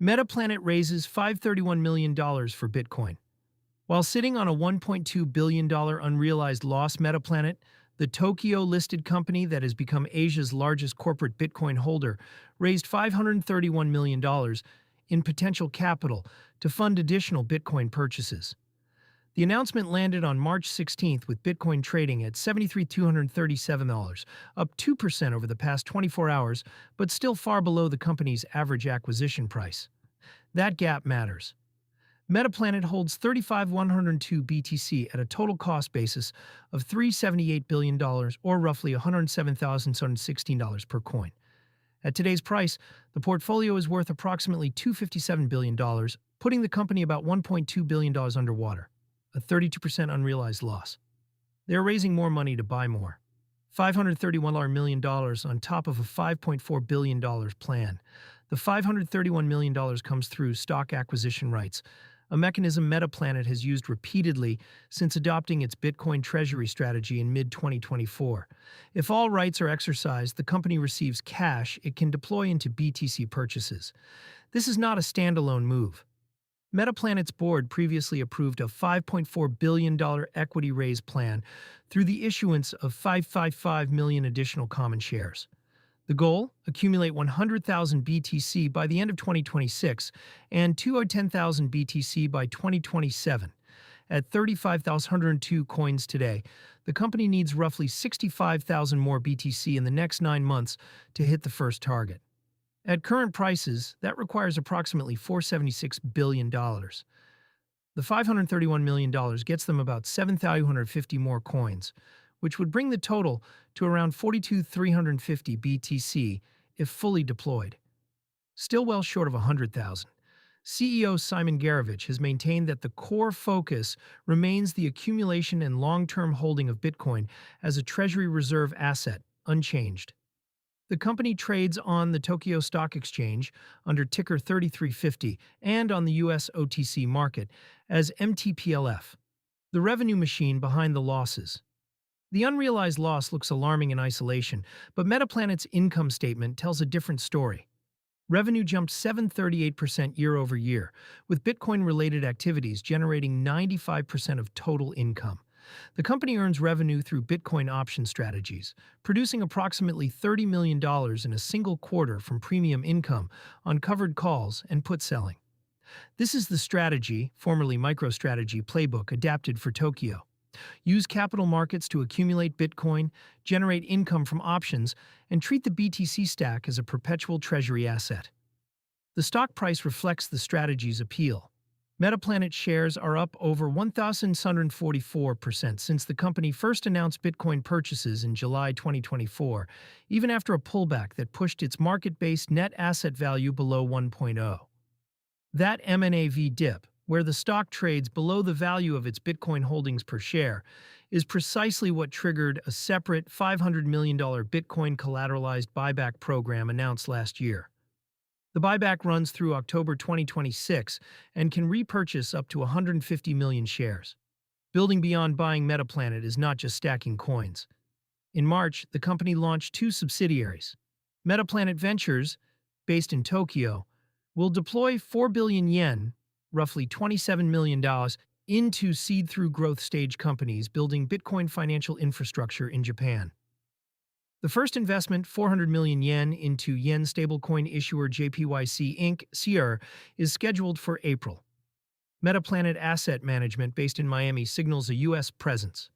Metaplanet raises $531 million for Bitcoin. While sitting on a $1.2 billion unrealized loss, Metaplanet, the Tokyo-listed company that has become Asia's largest corporate Bitcoin holder, raised $531 million in potential capital to fund additional Bitcoin purchases. The announcement landed on March 16th with Bitcoin trading at $73,237, up 2% over the past 24 hours, but still far below the company's average acquisition price. That gap matters. Metaplanet holds 35,102 BTC at a total cost basis of $378 billion, or roughly $107,716 per coin. At today's price, the portfolio is worth approximately $257 billion, putting the company about $1.2 billion underwater, a 32% unrealized loss. They're raising more money to buy more. $531 million on top of a $5.4 billion plan. The $531 million comes through stock acquisition rights, a mechanism Metaplanet has used repeatedly since adopting its Bitcoin treasury strategy in mid-2024. If all rights are exercised, the company receives cash it can deploy into BTC purchases. This is not a standalone move. Metaplanet's board previously approved a $5.4 billion equity raise plan through the issuance of 555 million additional common shares. The goal? Accumulate 100,000 BTC by the end of 2026 and 210,000 BTC by 2027. At 35,102 coins today, the company needs roughly 65,000 more BTC in the next 9 months to hit the first target. At current prices, that requires approximately $476 billion. The $531 million gets them about 7,250 more coins, which would bring the total to around 42,350 BTC if fully deployed. Still well short of 100,000. CEO Simon Garovich has maintained that the core focus remains the accumulation and long-term holding of Bitcoin as a treasury reserve asset, unchanged. The company trades on the Tokyo Stock Exchange under ticker 3350 and on the US OTC market as MTPLF, the revenue machine behind the losses. The unrealized loss looks alarming in isolation, but Metaplanet's income statement tells a different story. Revenue jumped 738% year over year, with Bitcoin-related activities generating 95% of total income. The company earns revenue through Bitcoin option strategies, producing approximately $30 million in a single quarter from premium income on covered calls and put selling. This is the strategy, formerly MicroStrategy playbook adapted for Tokyo. Use capital markets to accumulate Bitcoin, generate income from options, and treat the BTC stack as a perpetual treasury asset. The stock price reflects the strategy's appeal. Metaplanet shares are up over 1,644% since the company first announced Bitcoin purchases in July 2024, even after a pullback that pushed its market-based net asset value below 1.0. That MNAV dip, where the stock trades below the value of its Bitcoin holdings per share, is precisely what triggered a separate $500 million Bitcoin collateralized buyback program announced last year. The buyback runs through October 2026 and can repurchase up to 150 million shares. Building beyond buying Metaplanet is not just stacking coins. In March, the company launched 2 subsidiaries. Metaplanet Ventures, based in Tokyo, will deploy 4 billion yen, roughly $27 million, into seed-through growth stage companies building Bitcoin financial infrastructure in Japan. The first investment, 400 million yen into yen stablecoin issuer JPYC Inc. (CR), is scheduled for April. Metaplanet Asset Management, based in Miami, signals a U.S. presence.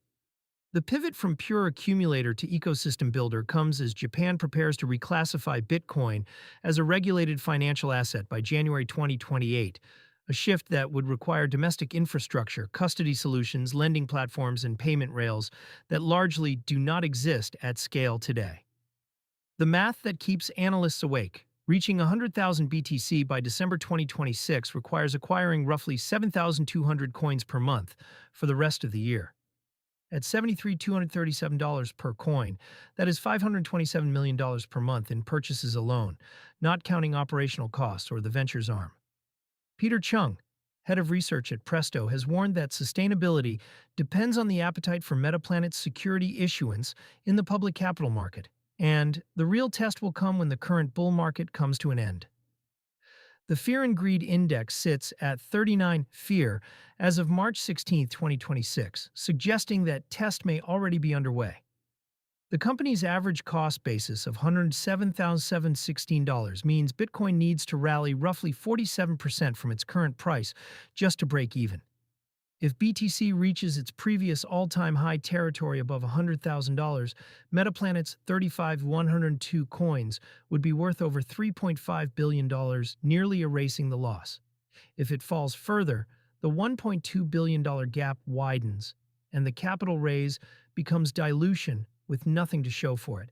The pivot from pure accumulator to ecosystem builder comes as Japan prepares to reclassify Bitcoin as a regulated financial asset by January 2028, a shift that would require domestic infrastructure, custody solutions, lending platforms, and payment rails that largely do not exist at scale today. The math that keeps analysts awake: reaching 100,000 BTC by December 2026 requires acquiring roughly 7,200 coins per month for the rest of the year. At $73,237 per coin, that is $527 million per month in purchases alone, not counting operational costs or the ventures arm. Peter Chung, head of research at Presto, has warned that sustainability depends on the appetite for Metaplanet's security issuance in the public capital market, and the real test will come when the current bull market comes to an end. The Fear and Greed Index sits at 39 fear as of March 16, 2026, suggesting that test may already be underway. The company's average cost basis of $107,716 means Bitcoin needs to rally roughly 47% from its current price just to break even. If BTC reaches its previous all-time high territory above $100,000, Metaplanet's 35,102 coins would be worth over $3.5 billion, nearly erasing the loss. If it falls further, the $1.2 billion gap widens, and the capital raise becomes dilution with nothing to show for it.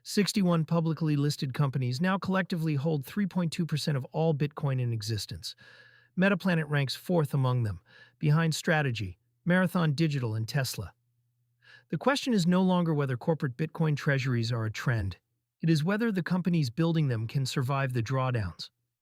61 publicly listed companies now collectively hold 3.2% of all Bitcoin in existence. Metaplanet ranks fourth among them, behind Strategy, Marathon Digital, and Tesla. The question is no longer whether corporate Bitcoin treasuries are a trend. It is whether the companies building them can survive the drawdowns.